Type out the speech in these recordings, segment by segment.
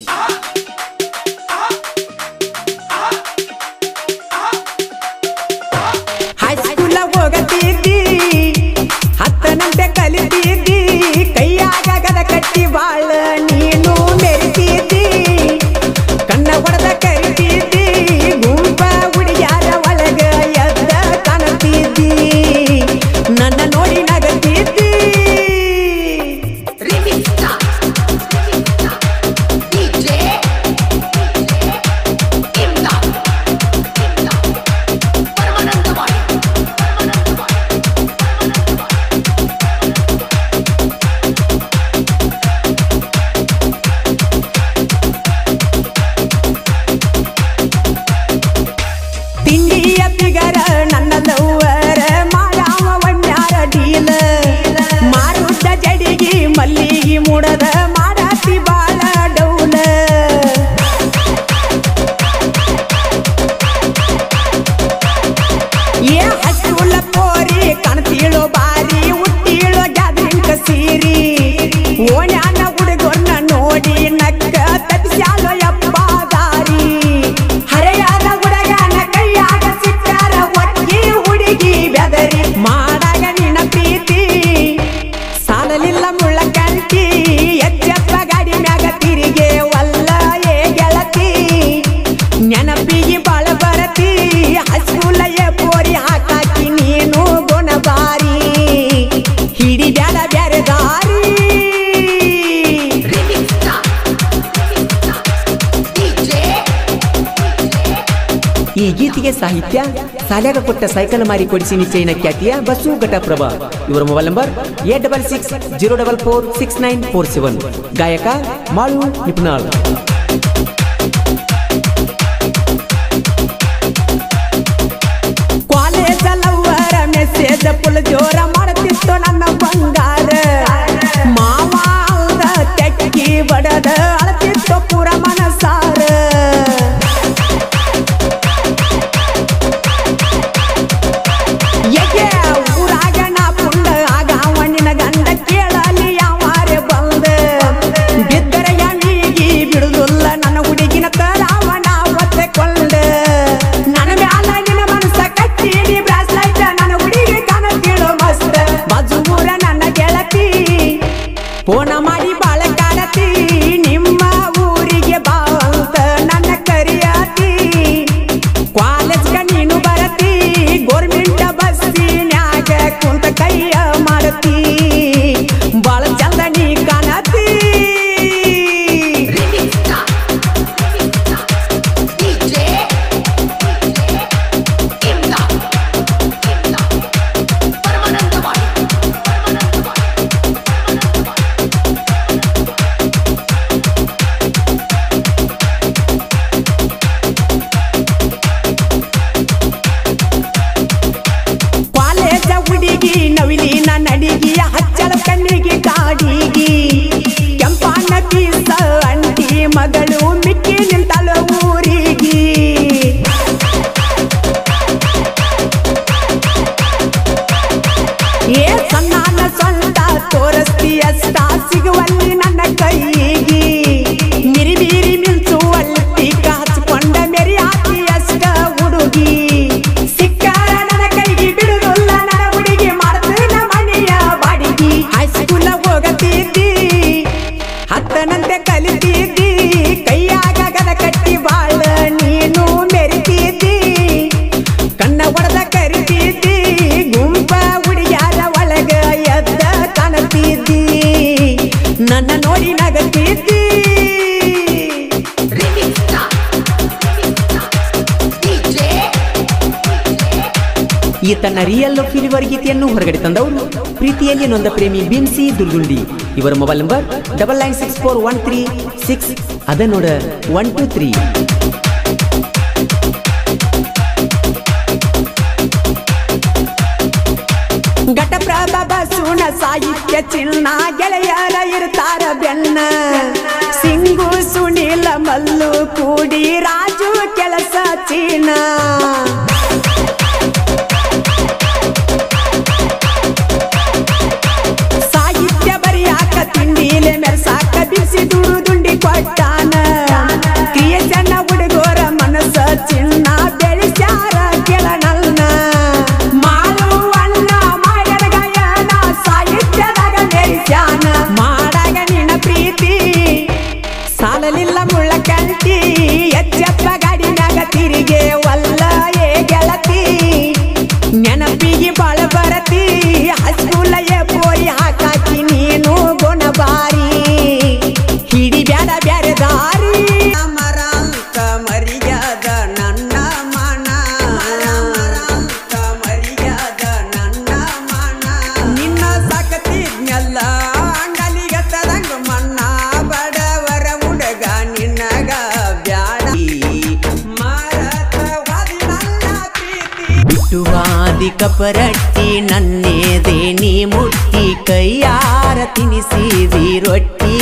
ಈ ಗೀತೆಗೆ ಸಾಹಿತ್ಯ ಸಾಲ್ಯಾಗ ಕೊಟ್ಟ ಸೈಕಲ್ ಮಾರಿ ಕೊಡಿಸಿ ನಿಶ್ಚಯನ ಖ್ಯಾತಿಯ ಬಸು ಘಟಪ್ರಭಾ. ಇವರ ಮೊಬೈಲ್ ನಂಬರ್ 8660446947. ಗಾಯಕ ಮಾಳು ನಿಪುಣಾಳ್. ಕಾಲೇಜಲ್ಲವರ ಮೆಸೇಜ್ ಫುಲ್ ಜೋರ ಮಾಡುತ್ತಿತ್ತು ನನ್ನ ಬಂಗಾರ. ಮಾವ ಅಂದ ತೆಕ್ಕಿ ಬಡದ ಅಳತಿತ್ತು ಪುರ ಮನಸಾರ. ಫೋನ ಮಾಡಿ ಬಾಳ ಕಾಡತಿ ನಿಮ್ಮ ಊರಿಗೆ ಬಾ ಅಂತ ನನ್ನ ಕರಿಯಾತಿ. ಕಾಲೇಜ್ಗ ನೀನು ಬರತಿ ಗೋರ್ಮೆಂಟ್ ಬಸ್ಸಿನ್ಯಾಗ ಕುಂತ ಕೈಯ ಮಾಡತಿ. ಬಾಳ ಚಂದ ನೀ ಕಾಣತಿ. ನವಿಲಿನ ನಡಿಗಿ ಹಚ್ಚಳ ಕಣ್ಣಿಗೆ ಕಾಡಿಗಿ ಕೆಂಪಣ್ಣ ಪೀಸ ಅಂಟಿ ಮಗಳು ಮಿಕ್ಕಿ ನಿಂತಳ ಊರಿಗಿ. ಏ ಸಣ್ಣ ಸ್ವಂತ ತೋರಿಸ್ತಿ ಅಷ್ಟ ಸಿಗುವಲ್ಲಿ ನನ್ನ ಕೈಗಿ. ಮಿರಿ ಬೀರಿ ಮಿಲ್ಸುವಲ್ಲಿ ಟೀಕ ಹಚ್ಕೊಂಡ ಮೆರಿ ಹಾಕಿ ಅಷ್ಟ ಹುಡುಗಿ. ಹತ್ತನಂತೆ ಕಲಿತಿದ್ದಿ ಕೈಯಾಗ ಗದ ಕಟ್ಟಿ ಬಾಳ ನೀನು ಮೆರಿತಿದ್ದಿ. ಕಣ್ಣ ಹೊಡೆದ ಕರಿತಿದ್ದಿ ಗುಂಪ ಹುಡುಗ್ಯಾರ ಒಳಗ ಎದ್ದ ಕಾಣತಿದ್ದಿ. ನನ್ನ ನೋಡಿ ನಗತಿದ್ದಿ. ಈ ತನ್ನ ರಿಯಲ್ ಫಿಲಿವರ್ ಗೀತೆಯನ್ನು ಹೊರಗಡೆ ತಂದವರು ಪ್ರೀತಿಯಲ್ಲಿ ನೊಂದ ಪ್ರೇಮಿ ಬಿನ್ಸಿ ದುರ್ಗುಂಡಿ. ಇವರ ಮೊಬೈಲ್ ನಂಬರ್ 996413 ಅದ ನೋಡ 123. ಘಟಪ್ರಭಾ ಬಸೂನ ಸಾಹಿತ್ಯ ಚಿನ್ನ ಗೆಳೆಯರ ಇರ್ತಾರ ಬೆನ್ನ. ಸಿಂಗು ಸುನೀಲ ಮಲ್ಲು ಕೂಡಿ ರಾಜು ಕೆಲಸ ಚೀನ. ಸಾಹಿತ್ಯ ಬರಿಯಾಕ ತಿಂಡಿಲೆ ಮೆರ್ಸಾಕ ಬಿಸಿ ದುಂಡಿ ಕೊಟ್ಟಾನ. ತಾಳಲಿಲ್ಲ ಮುಳ್ಳ ಕಂಟಿ ಎಚ್ಚಪ್ಪ ಗಾಡಿನಾಗ ತಿರುಗೆ ವಲ್ಲ ಏ ಗೆಳತಿ ನೆನಪಿಗೆ ಬಾಳ ಬರತಿ ಹಸ್ಕೂಲ ಏ ಪೋರಿ ಹಾಕಾಕಿ ನೀನು ಗುಣಬಾರಿ ಹಿಡಿ ಬ್ಯಾಡ ಬ್ಯಾರೆ ದಾರಿ ಮರಾಂತ ಮರಿಯಾದ ನನ್ನ ಮನ ಮರಿಯಾದ ನನ್ನ ಮನ ನಿನ್ನ ಸಾಕತಿದ್ನೆಲ್ಲ ಅಂಗಲಿಗತ್ತದಂಗ ಮಣ್ಣ ಬಡವರ ಹುಡುಗ ನಿನ್ನಗ ಬ್ಯಾಡ ಮಾರತವಾದಿ ನನ್ನ ಪ್ರೀತಿ ಬಿಟ್ಟುವಾದಿ ಕಪರಟ್ಟಿ ನನ್ನೇದೆ ನೀ ಮುಟ್ಟಿ ಕೈಯಾರ ತಿನಿಸಿದಿ ರೊಟ್ಟಿ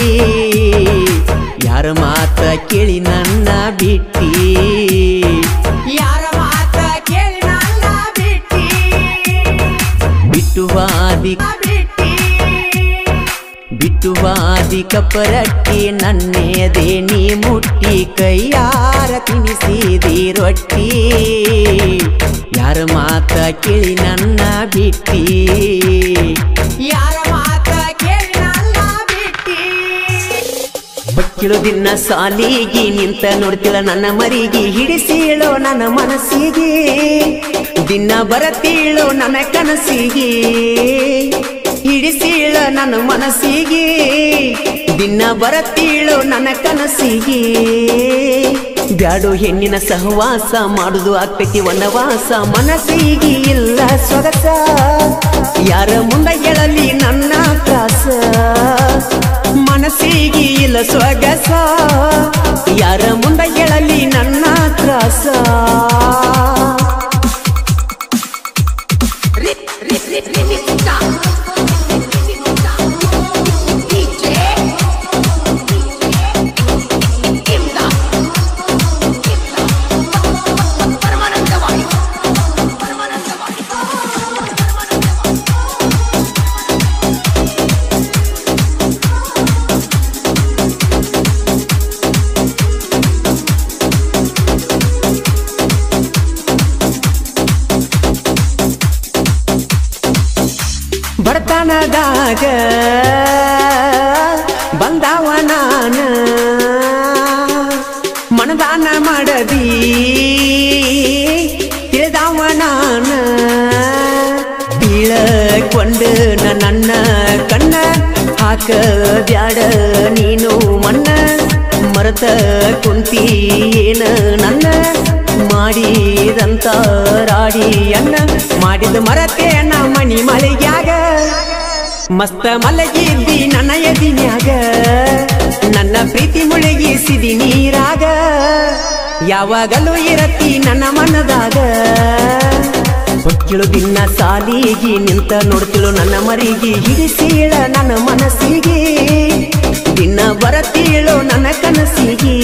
ಯಾರ ಮಾತ ಕೇಳಿ ನನ್ನ ಬಿಟ್ಟಿ ಯಾರ ಮಾತ ಕೇಳಿ ನನ್ನ ಬಿಟ್ಟಿ ಬಿಟ್ಟುವಾದಿ ಕಪರಟ್ಟಿ ನನ್ನೇದೆ ನೀ ಮುಟ್ಟಿ ಕೈಯಾರ ತಿನಿಸಿದಿ ರೊಟ್ಟಿ ಯಾರ ಮಾತ ಕೇಳಿ ನನ್ನ ಬಿಟ್ಟಿ ಯಾರ ಮಾತ ಕೇಳಿ ನನ್ನ ಬಿಟ್ಟಿ ಬಕ್ಕಿಳು ದಿನ ಸಾಲಿಗಿ ನಿಂತ ನೋಡ್ತಿಳ ನನ್ನ ಮರಿಗೆ ಹಿಡಿಸೀಳೋ ನನ್ನ ಮನಸ್ಸಿಗೆ ದಿನ ಬರತೀಳೋ ನನ್ನ ಕನಸಿಗೆ ಹಿಡಿಸೀಳ ನನ್ನ ಮನಸ್ಸಿಗೆ ದಿನ ಬರತೀಳೋ ನನ್ನ ಕನಸಿಗೆ ಬ್ಯಾಡೋ ಹೆಣ್ಣಿನ ಸಹವಾಸ ಮಾಡುದು ಆಗ್ತೈತಿ ವನವಾಸ ಮನಸ್ಸಿಗೆ ಇಲ್ಲ ಸೊಗಸ ಯಾರ ಮುಂದೆ ಹೇಳಲಿ ನನ್ನ ತ್ರಾಸ ಮನಸ್ಸಿಗೆ ಇಲ್ಲ ಸೊಗಸ ಯಾರ ಮುಂದೆ ಹೇಳಲಿ ನನ್ನ ತ್ರಾಸ ಬಡತನದಾಗ ಬಂದವ ನಾನ ಮನದಾನ ಮಾಡದಿ ತಿಳಿದವ ನಾನ ಬೀಳಕೊಂಡ ನನ್ನ ಕಣ್ಣ ಹಾಕ ಬ್ಯಾಡ ನೀನು ಮಣ್ಣ ಮರತ ಕುಂತಿ ಏನ ನನ್ನ ಮಾಡಿದಂತ ರಾಡಿ ಅನ್ನ ಮಾಡಿದ ಮರತೇನ ಮಣಿ ಮಳೆಗ್ಯಾಗ ಮಸ್ತ ಮಲಗಿದ್ದಿ ನನ್ನ ಎದಿನ್ಯಾಗ ನನ್ನ ಪ್ರೀತಿ ಮುಳುಗಿಸಿದಿ ನೀರಾಗ ಯಾವಾಗಲೂ ಇರತಿ ನನ್ನ ಮನದಾಗ ಬಕ್ಕಿಳು ದಿನ ಸಾಲಿಗಿ ನಿಂತ ನೋಡ್ತಿಳು ನನ್ನ ಮರಿಗೆ ಹಿಡಿಸೀಳ ನನ್ನ ಮನಸ್ಸಿಗೆ ದಿನ ಬರತೀಳೋ ನನ್ನ ಕನಸಿಗೆ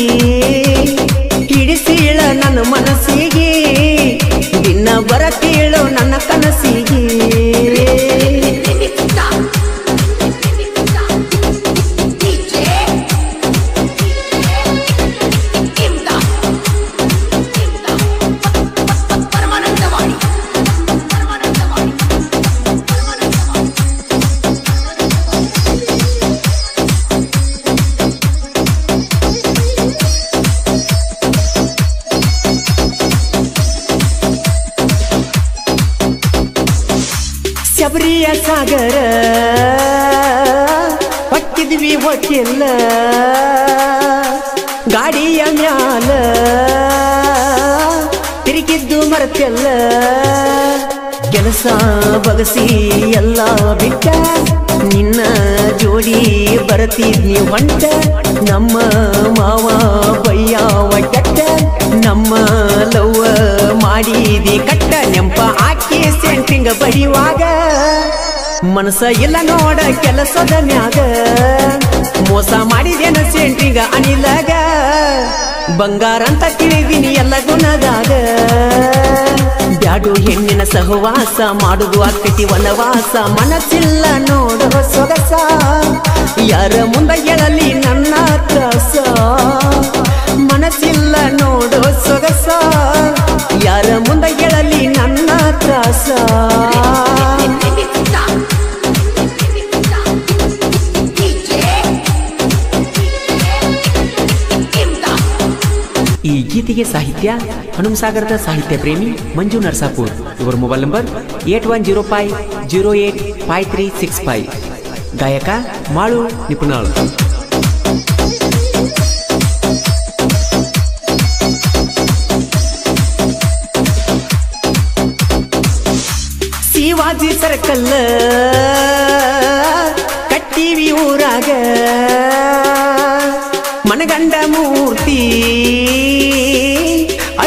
ಹಿಡಿಸೀಳ ನನ್ನ ಮನಸ್ಸಿಗೆ ದಿನ ಬರತೀಳೋ ನನ್ನ ಕನಸಿಗೆ ಶಬರಿಯ ಸಾಗರ ಹೊಕ್ಕಿದ್ವಿ ಹೊಕ್ಕಿಲ್ಲ ಗಾಡಿಯ ಮ್ಯಾಲ ತಿರುಗಿದ್ದು ಮರತೆಲ್ಲ ಕೆಲಸ ಬಗಸಿ ಎಲ್ಲ ಬಿಟ್ಟ ನಿನ್ನ ಜೋಡಿ ಬರತಿದ್ನಿ ಹೊಂಟ ನಮ್ಮ ಮಾವ ಬಯ್ಯಾವ ಕೆಟ್ಟ ನಮ್ಮ ಲವ್ವ ಮಾಡಿದಿ ಕಟ್ಟ ನೆಂಪ ಹಾಕಿ ಸೆಂಟಿಂಗ ಬಡಿಯುವಾಗ ಮನಸ ಇಲ್ಲ ನೋಡ ಕೆಲಸದ ಮ್ಯಾಗ ಮೋಸ ಮಾಡಿದೇನ ಸೆಂಟಿಂಗ ಅನಿಲಗ ಬಂಗಾರ ಅಂತ ತಿಳಿದಿನಿ ಎಲ್ಲ ಗುಣದಾಗ ಬ್ಯಾಡು ಹೆಣ್ಣಿನ ಸಹವಾಸ ಮಾಡುದು ಆಗ್ತೈತಿ ವನವಾಸ ಮನಸ್ಸಿಲ್ಲ ನೋಡೋ ಸೊಗಸ ಯಾರ ಮುಂದೆ ಹೇಳಲಿ ನನ್ನ ತ್ರಾಸ ಮನಸ್ಸಿಲ್ಲ ನೋಡೋ ಸೊಗಸ ಯಾರ ಮುಂದೆ ಹೇಳಲಿ ನನ್ನ ತ್ರಾಸ ಈ ಗೀತೆಗೆ ಸಾಹಿತ್ಯ ಹನುಮಸಾಗರದ ಸಾಹಿತ್ಯ ಪ್ರೇಮಿ ಮಂಜು ನರಸಾಪುರ್. ಇವರ ಮೊಬೈಲ್ ನಂಬರ್ 8105085365. ಗಾಯಕ ಮಾಳು ನಿಪುಣಾಳ್. ಶಿವಾಜಿ ಸರ್ಕಲ್ ಕಟ್ಟಿವಿ ಊರಾಗ ಮನಗಂಡ ಮೂರ್ತಿ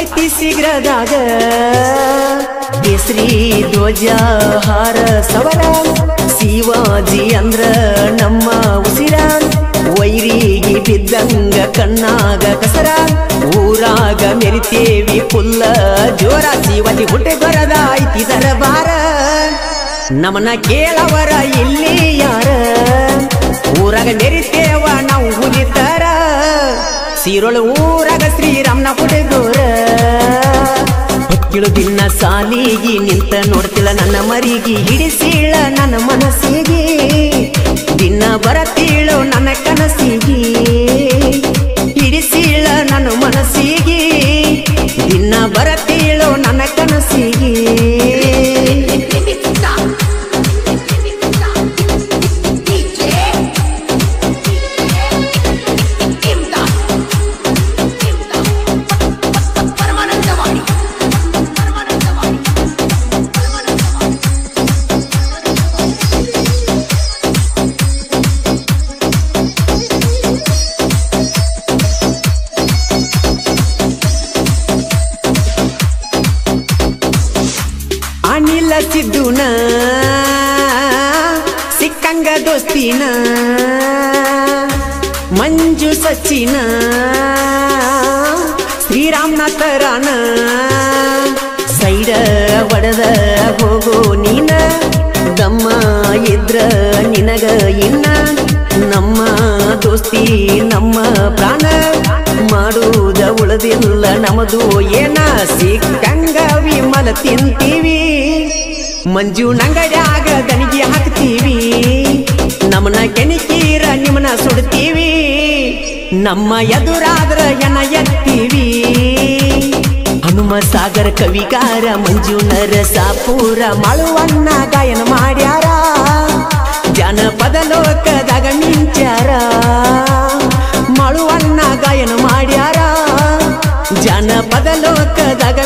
ಐತಿ ಶೀಘ್ರದಾಗ ಕೇಸರಿ ಧ್ವಜ ಹಾರ ಸವರ ಶಿವಾಜಿ ಅಂದ್ರ ನಮ್ಮ ಉಸಿರ ವೈರಿಗೆ ಬಿದ್ದಂಗ ಕಣ್ಣಾಗ ಕಸರ ಊರಾಗ ಮೆರಿತೇವಿ ಪುಲ್ಲ ಜೋರ ಶಿವಾಜಿ ಹುಟ್ಟೆ ಬರದ ಐತಿ ದರಬಾರ ನಮನ ಕೇಳವರ ಇಲ್ಲಿ ಯಾರ ಊರಾಗ ಮೆರಿತೇವ ನಾವು ಹುಲಿತರ ಸೀರೊಳ ಊರಾಗ ಶ್ರೀರಾಮನ ಹುಡುಗೋರ ಹೊತ್ತಿಳು ದಿನ ಸಾಲಿಗಿ ನಿಂತ ನೋಡ್ತಿಲ್ಲ ನನ್ನ ಮರಿಗೆ ಹಿಡಿಸಿಳ ನನ್ನ ಮನಸ್ಸಿಗೆ ದಿನ ಬರತೀಳು ನನ್ನ ಕನಸಿಗೆ ಹಿಡಿಸಿಳ ನನ್ನ ಮನಸ್ಸಿಗೆ ದಿನ ಬರತೀಳು ನನ್ನ ಕನಸಿಗೆ ಅನಿಲ ಸಿದ್ದುನ ಸಿಕ್ಕಂಗ ದೋಸ್ತಿನ ಮಂಜು ಸಚಿನ ಶ್ರೀರಾಮನಾಥರಾನ ಸೈಡ ಒಡದ ಹೋಗೋ ನೀನ ದಮ್ಮ ಇದ್ರ ನಿನಗ ಇನ್ನ ನಮ್ಮ ದೋಸ್ತಿ ನಮ್ಮ ಪ್ರಾಣ ಮಾಡುವುದ ಉಳದಿಲ್ಲ ನಮದು ಏನ ಸಿಕ್ಕಂಗ ವಿಮಲ ತಿಂತೀವಿ ಮಂಜು ನಂಗಡ್ಯಾಗ ದನಿಗೆ ಹಾಕ್ತೀವಿ ನಮ್ಮನ ಕೆಣಕೀರ ನಿಮ್ಮನ ಸುಡ್ತೀವಿ ನಮ್ಮ ಎದುರಾದ್ರ ಎನ ಎತ್ತೀವಿ ಹನುಮ ಸಾಗರ ಕವಿಗಾರ ಮಂಜು ನರಸಾಪುರ ಮಾಳುವನ್ನ ಗಾಯನ ಮಾಡ್ಯಾರ ಜನಪದ ಲೋಕದಾಗ ಮಿಂಚಾರ ಮಾಳುವನ್ನ ಗಾಯನ ಮಾಡ್ಯಾರ ಜನಪದ ಲೋಕದಾಗ